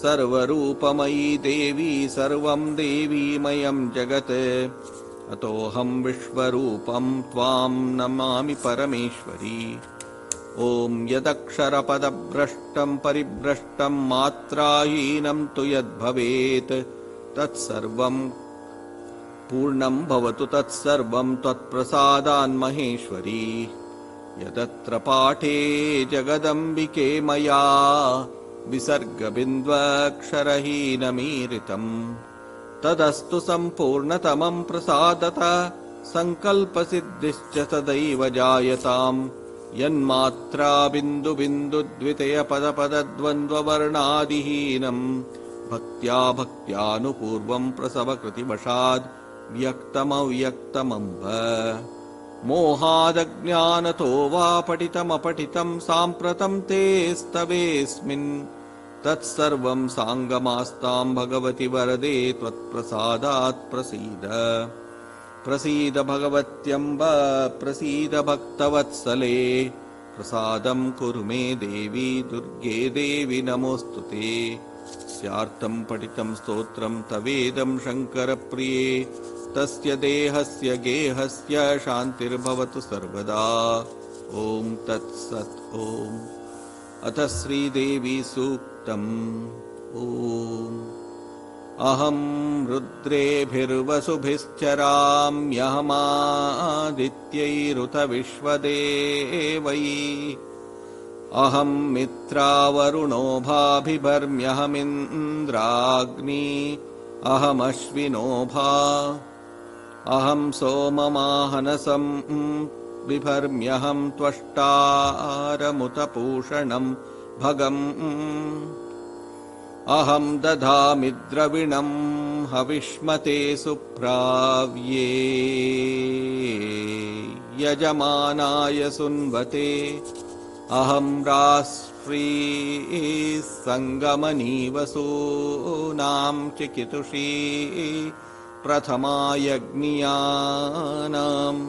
सर्वरूपमयी देवी सर्वं देवीमयं जगत् अतोऽहं विश्वरूपं त्वां नमामि परमेश्वरी। ॐ यदक्षरपदभ्रष्टं परिभ्रष्टं मात्राहीनं तु यद्भवेत् तत्सर्वं पूर्णं भवतु तत्सर्वं त्वत्प्रसादान्महेश्वरी। यदत्र पाठे जगदम्बिके मया विसर्गबिन्द्वक्षरहीनमीरितम् तदस्तु सम्पूर्णतमं प्रसादत सङ्कल्पसिद्धिश्च सदैव जायताम्। यन्मात्रा बिन्दुबिन्दुद्वितयपदपदद्वन्द्ववर्णादिहीनं भक्त्या भक्त्यानुपूर्वं प्रसवकृतिवशाद् व्यक्तमव्यक्तमम्ब। मोहादज्ञानतो वा पठितमपठितं साम्प्रतं ते स्तवेऽस्मिन् तत्सर्वं साङ्गमास्तां भगवति वरदे त्वत्प्रसादात् प्रसीद। प्रसीद भगवत्यम्ब प्रसीद भक्तवत्सले प्रसादं कुरु मे देवी दुर्गे देवी नमोऽस्तु ते। स्यार्थं पठितं स्तोत्रं तवेदं शङ्करप्रिये तस्य देहस्य गेहस्य शान्तिर्भवतु सर्वदा। ॐ तत्सत्। ॐ अथ श्रीदेवी सूक्तम्। ॐ अहं रुद्रेभिर्वसुभिश्चराम्यहमादित्यैरुत विश्वदेवैः अहं मित्रावरुणो भाभिभर्म्यहमिन्द्राग्नी अहमश्विनो भा अहं सोममाहनसं बिभर्म्यहं त्वष्टारमुतपूषणं भगम् अहं दधामि द्रविणं हविष्मते सुप्राव्ये यजमानाय सुन्वते अहं राष्ट्री सङ्गमनीवसूनां चिकितुषी प्रथमायज्ञियानाम्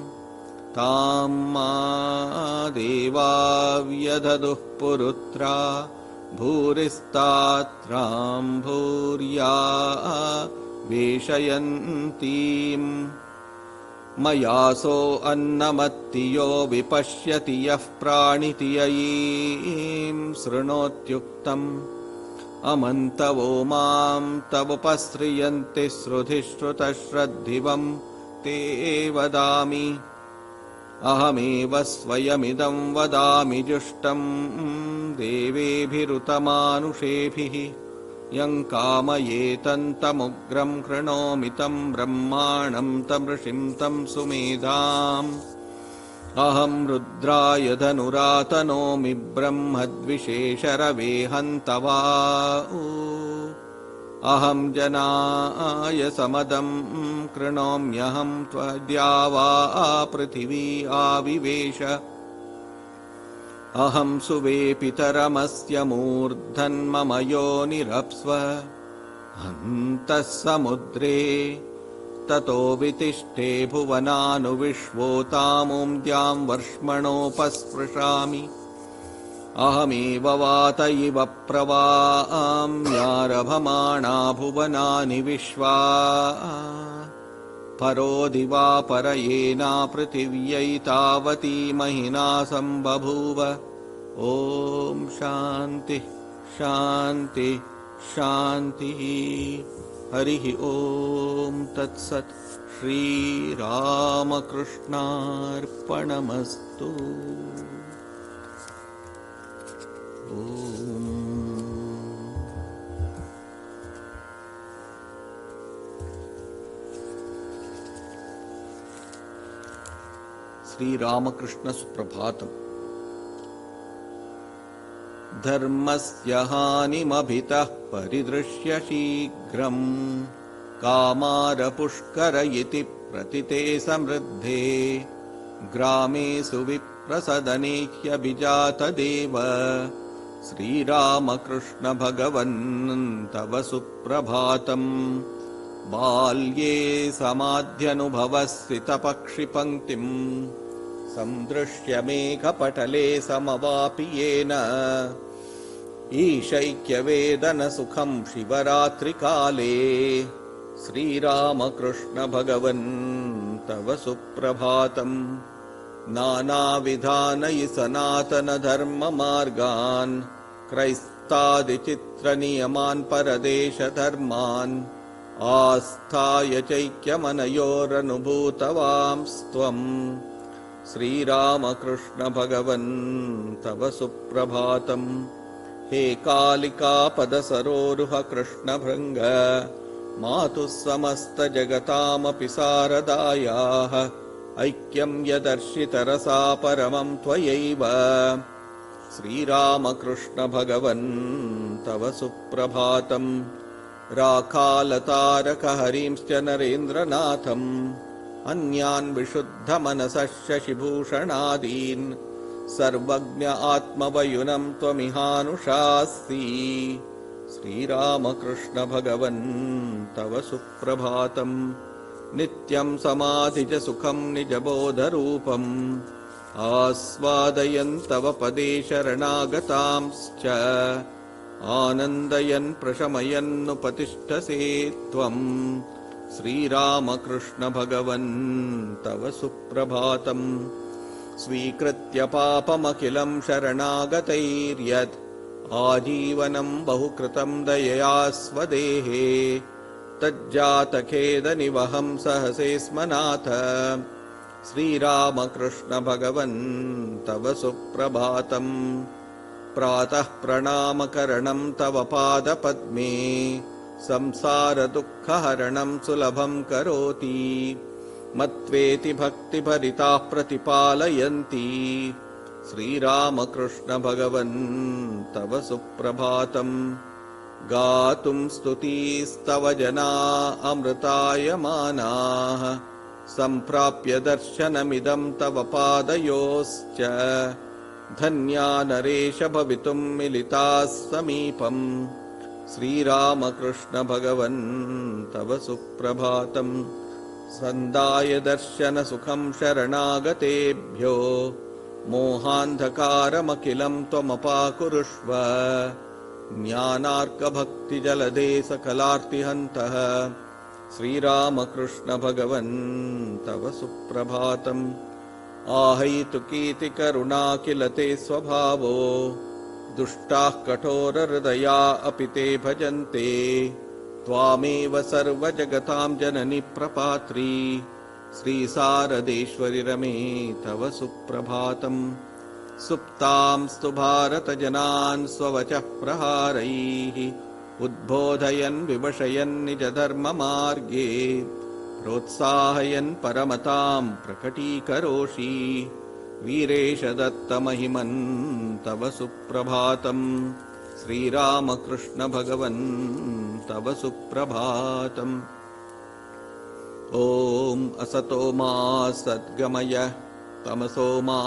तां मा देवा व्यदधुः पुरुत्रा भूरिस्तात्रां भूर्या वेशयन्तीम् मयासो अन्नमत्तियो विपश्यति यः प्राणिति ययीं शृणोत्युक्तम् अमन्तवो मां तवुपस्रियन्ति श्रुतिश्रुतश्रद्धिवं ते वदामि अहमेव स्वयमिदं वदामि जुष्टं देवेभिरुतमानुषेभिः यं कामयेतन्तमुग्रं कृणोमि तं ब्रह्माणं तमृषिं तं सुमेधाम् अहं रुद्राय धनुरातनोमि ब्रह्मद्विषेशरवे हन्तवा अहं जनाय समदं कृणोम्यहं त्वद्यावा पृथिवी आविवेश अहं सुवे पितरमस्य मूर्धन्मम योनिरप्स्व अन्तः समुद्रे ततो वितिष्ठे भुवनानुविश्वोतामुं वर्ष्मणोपस्पृशामि अहमेव वात इव प्रवाम्यारभमाणा भुवनानि विश्वा परो दिवा परयेना पृथिव्यै तावती महिना सम्बभूव ॐ शान्तिः शान्तिः शान्तिः हरिः ॐ तत्सत् श्रीरामकृष्णार्पणमस्तु। श्रीरामकृष्ण सुप्रभातम्। धर्मस्य हानिमभितः परिदृश्य शीघ्रम् कामारपुष्कर इति प्रतिते समृद्धे ग्रामेषु विप्रसदने ह्यभिजातदेव श्रीरामकृष्ण भगवन् तव सुप्रभातम्। बाल्ये समाध्यनुभवस्थितपक्षिपङ्क्तिम् सन्दृश्य मेघपटले समवापि येन ईशैक्यवेदनसुखं शिवरात्रिकाले श्रीरामकृष्ण भगवन् तव सुप्रभातम्। नानाविधानयि सनातनधर्ममार्गान् क्रैस्तादिचित्रनियमान् परदेशधर्मान् आस्थाय चैक्यमनयोरनुभूतवांस्त्वम् श्रीरामकृष्ण भगवन् तव सुप्रभातम्। हे कालिकापदसरोरुह कृष्णभृङ्ग मातुः समस्तजगतामपि सारदायाः ऐक्यं यदर्शितरसा परमं त्वयैव श्रीरामकृष्ण भगवन् तव सुप्रभातम्। राखालतारकहरींश्च नरेन्द्रनाथम् अन्यान् विशुद्धमनसः शशिभूषणादीन् सर्वज्ञ आत्मवयुनं त्वमिहानुशास्ति श्रीरामकृष्ण भगवन् तव सुप्रभातम्। नित्यं समाधिज सुखं निजबोधरूपम् आस्वादयन्तव पदे शरणागतांश्च आनन्दयन् प्रशमयन्नुपतिष्ठसे त्वम् श्रीरामकृष्ण भगवन् तव सुप्रभातम्। स्वीकृत्य पापमखिलं शरणागतैर्यत् आजीवनं बहुकृतं दयया स्वदेहे तज्जातखेदनिवहं सहसे स्मनाथ श्रीरामकृष्ण भगवन् तव सुप्रभातम्। प्रातः प्रणामकरणं तव पादपद्मे संसारदुःखहरणं सुलभं करोति मत्वेति भक्तिभरिताः प्रतिपालयन्ति श्रीरामकृष्ण भगवन् तव सुप्रभातम्। गातुं स्तुतिस्तव जना अमृतायमानाः सम्प्राप्य दर्शनमिदं तव पादयोश्च धन्या नरेश भवितुं मिलिताः समीपम् श्रीरामकृष्ण भगवन् तव सुप्रभातम् सन्दाय दर्शन सुखं शरणागतेभ्यो मोहान्धकारमखिलं त्वमपाकुरुष्व ज्ञानार्कभक्तिजलधे सकलार्तिहन्तः श्रीरामकृष्ण भगवन् तव सुप्रभातम् आहैतुकीतिकरुणा किल ते स्वभावो दुष्टाः कठोरहृदया अपि ते भजन्ते त्वामेव सर्वजगतां जननि प्रपात्री श्रीशारदेश्वरि रमे तव सुप्रभातम् सुप्तां स्तु भारतजनान् स्ववचः प्रहारैः उद्बोधयन् विवशयन् निजधर्ममार्गे प्रोत्साहयन् परमतां प्रकटीकरोषि वीरेश दत्तमहिमन् तव सुप्रभातम् श्रीरामकृष्ण भगवन् तव सुप्रभातम् ॐ असतो मा सद्गमय तमसो मा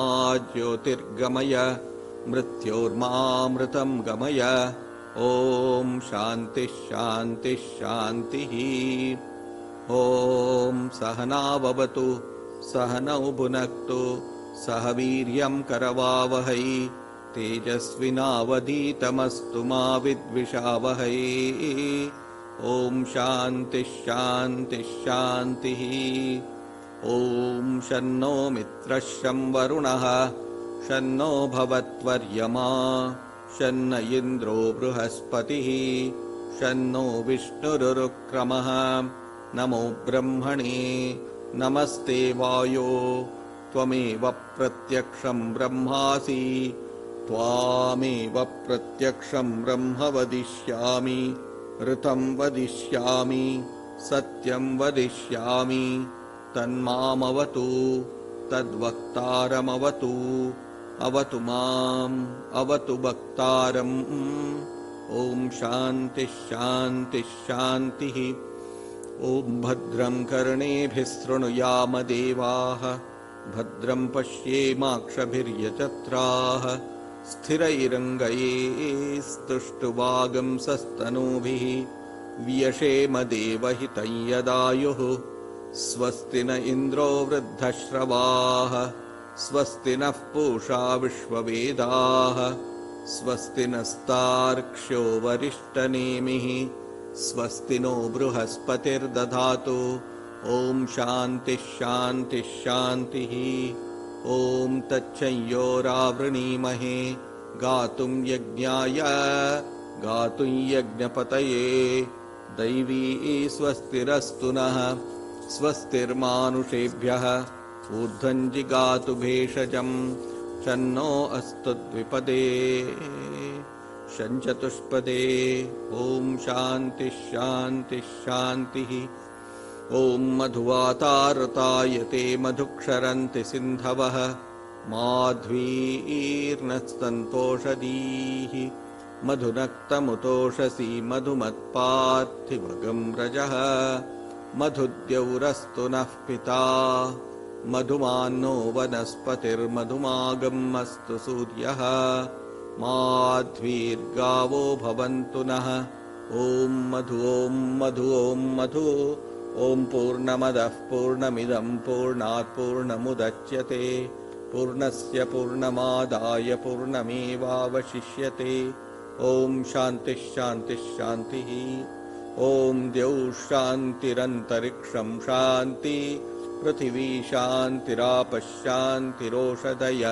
ज्योतिर्गमय मृत्योर्मामृतं गमय ॐ शान्तिः शान्तिः शान्तिः ॐ सहनाववतु सहनौ भुनक्तु सह वीर्यं करवावहै तेजस्विनावधीतमस्तु मा विद्विषावहै ॐ शान्तिः शान्तिः शान्तिः ॐ शन्नो मित्रः शं वरुणः शन्नो भवत्वर्यमा शन्न इन्द्रो बृहस्पतिः शन्नो विष्णुरुक्रमः नमो ब्रह्मणे नमस्ते वायो त्वमेव प्रत्यक्षं ब्रह्मासि त्वामेव प्रत्यक्षं ब्रह्म वदिष्यामि ऋतं वदिष्यामि सत्यं वदिष्यामि तन्मामवतु तद्वक्तारमवतु अवतु माम् अवतु वक्तारम् ॐ शान्तिः शान्तिः शान्तिः ॐ भद्रं कर्णेभिः शृणुयाम देवाः भद्रं पश्येमाक्षभिर्यजत्राः स्थिरैरङ्गैस्तुष्टुवागंसस्तनूभिः व्यशेम देवहितं यदायुः स्वस्ति न इन्द्रो वृद्धश्रवाः स्वस्ति नः पूषा विश्ववेदाः स्वस्ति नस्तार्क्ष्यो वरिष्ठनेमिः स्वस्ति नो बृहस्पतिर्दधातु ॐ शान्तिः शान्तिः शान्तिः ॐ तच्छंयोरावृणीमहे गातुं यज्ञाय गातुं यज्ञपतये दैवी स्वस्तिरस्तु नः स्वस्तिर्मानुषेभ्यः ऊर्ध्वं जिगातु भेषजम् शन्नो अस्तु द्विपदे शञ्चतुष्पदे ॐ शान्तिः शान्तिः शान्तिः ॐ मधुवातारतायते मधुक्षरन्ति सिन्धवः माध्वीर्नस्तन्तोषधीः मधुनक्तमुतोषसी मधुमत्पार्थिवगं रजः मधुद्यौरस्तु नः पिता मधुमान्नो वनस्पतिर्मधुमागम् अस्तु सूर्यः माध्वीर्गावो भवन्तु नः ॐ मधु ॐ मधु ॐ मधु ॐ पूर्णमदः पूर्णमिदं पूर्णात् पूर्णमुदच्यते पूर्णस्य पूर्णमादाय पूर्णमेवावशिष्यते ॐ शान्तिः शान्तिः शान्तिः ॐ द्यौः शान्तिरन्तरिक्षं शान्ति पृथिवी शान्तिरापः शान्तिरोषधय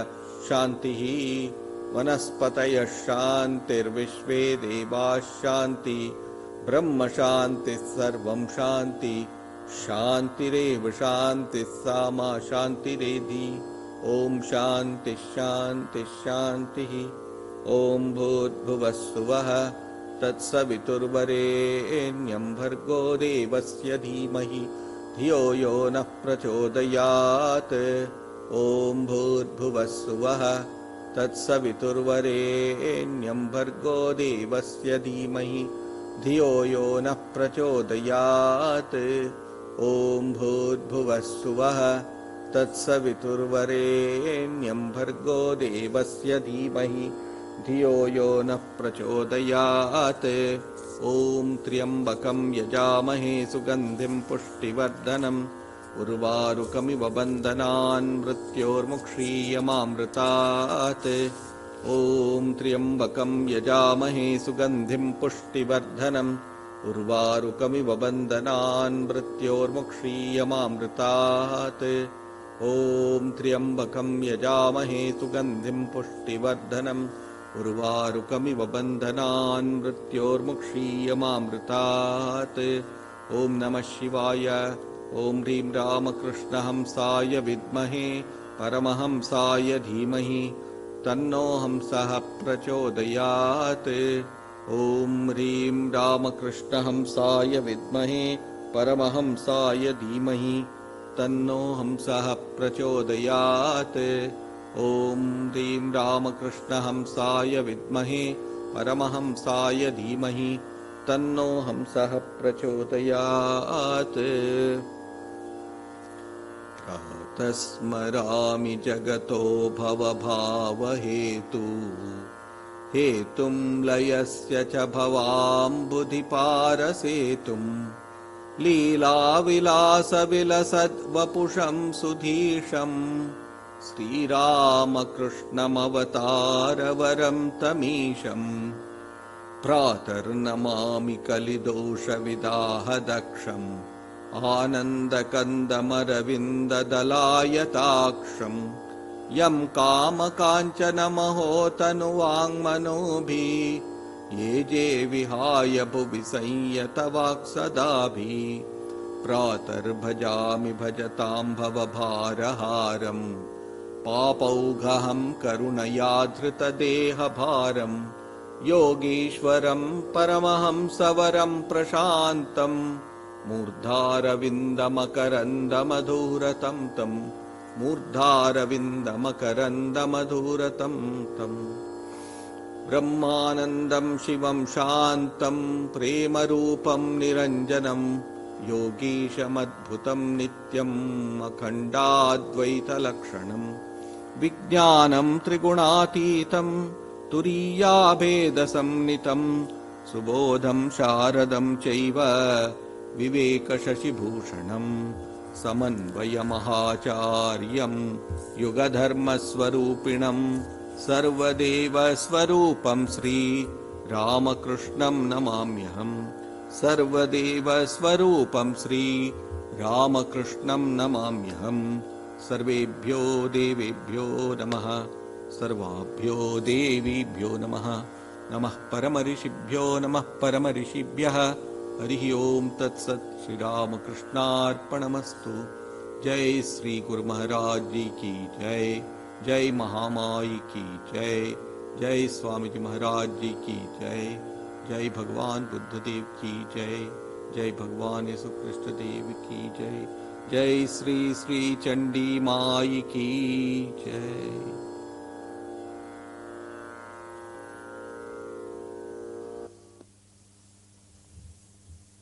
शान्तिः वनस्पतयः शान्तिर्विश्वे देवाः शान्ति ब्रह्म शान्तिः सर्वं शान्ति शान्तिरेव शान्तिः सामा शान्तिरेधि ॐ शान्तिः शान्तिः शान्तिः ॐ भूर्भुवः सुवः तत्सवितुर्वरेण्यं भर्गो देवस्य धीमहि धियो यो नः प्रचोदयात् ॐ भूर्भुवः सुवः तत्सवितुर्वरेण्यं भर्गो देवस्य धीमहि धियो यो नः प्रचोदयात्। ॐ भूर्भुवः सुवः तत्सवितुर्वरेण्यं भर्गो देवस्य धीमहि धियो यो नः प्रचोदयात्। ॐ त्र्यम्बकं यजामहे सुगन्धिं पुष्टिवर्धनम् उर्वारुकमिव बन्धनान् मृत्योर्मुक्षीयमामृतात्। ॐ त्र्यम्बकं यजामहे सुगन्धिं पुष्टिवर्धनम् उर्वारुकमिव बन्धनान् मृत्योर्मुक्षीयमामृतात्। ॐ त्र्यम्बकं यजामहे सुगन्धिं पुष्टिवर्धनम् उर्वारुकमिव बन्धनान् मृत्योर्मुक्षीयमामृतात्। ॐ नमः शिवाय। ॐ ह्रीं रामकृष्णहंसाय विद्महे परमहंसाय धीमहि तन्नो हंसः प्रचोदयात्। ॐ ह्रीं रामकृष्णहंसाय विद्महे परमहंसाय धीमहि तन्नो हंसः प्रचोदयात्। ॐ ह्रीं रामकृष्णहंसाय विद्महे परमहंसाय धीमहि तन्नो हंसः प्रचोदयात्। प्रातस्मरामि जगतो भवभावहेतु हेतुं लयस्य च भवाम्बुधिपारसेतुं लीलाविलासविलसद्वपुषं सुधीशं श्रीरामकृष्णमवतारवरं तमीशं प्रातर्नमामि कलिदोषविदाहदक्षम् आनन्दकन्दमरविन्ददलायताक्षं यं कामकाञ्चनमहोतनुवाङ्मनोभिः ये जे विहाय भुवि संयतवाक्सदाभिः प्रातर्भजामि भजतां भवभारहारं पापौघहं करुणया धृतदेहभारं योगीश्वरं परमहंसवरं प्रशान्तं मूर्धारविन्दमकरन्दमधुरतं तं मूर्धारविन्दमकरन्दमधुरतं तं ब्रह्मानन्दं शिवं शान्तं प्रेमरूपं निरञ्जनं योगीशमद्भुतं नित्यम् अखण्डाद्वैतलक्षणं विज्ञानं त्रिगुणातीतं तुरीयाभेदसंनितं सुबोधं शारदं चैव विवेकशशिभूषणं समन्वयमहाचार्यं युगधर्मस्वरूपिणं सर्वदेवस्वरूपं श्रीरामकृष्णं नमाम्यहम्। सर्वदेवस्वरूपं श्रीरामकृष्णं नमाम्यहम्। सर्वेभ्यो देवेभ्यो नमः। सर्वाभ्यो देवीभ्यो नमः। नमः परमऋषिभ्यो नमः परमऋषिभ्यः। हरिः ओम तत्सत्। श्रीरामकृष्णार्पणमस्तु। जय श्री गुरु महाराज जी की जय। जय महामाई की जय। जय स्वामी जी महाराज जी की जय। जय भगवान बुद्धदेव की जय। जय भगवान यीशु कृष्ण देव की जय। जय श्री श्री चंडी माई की जय।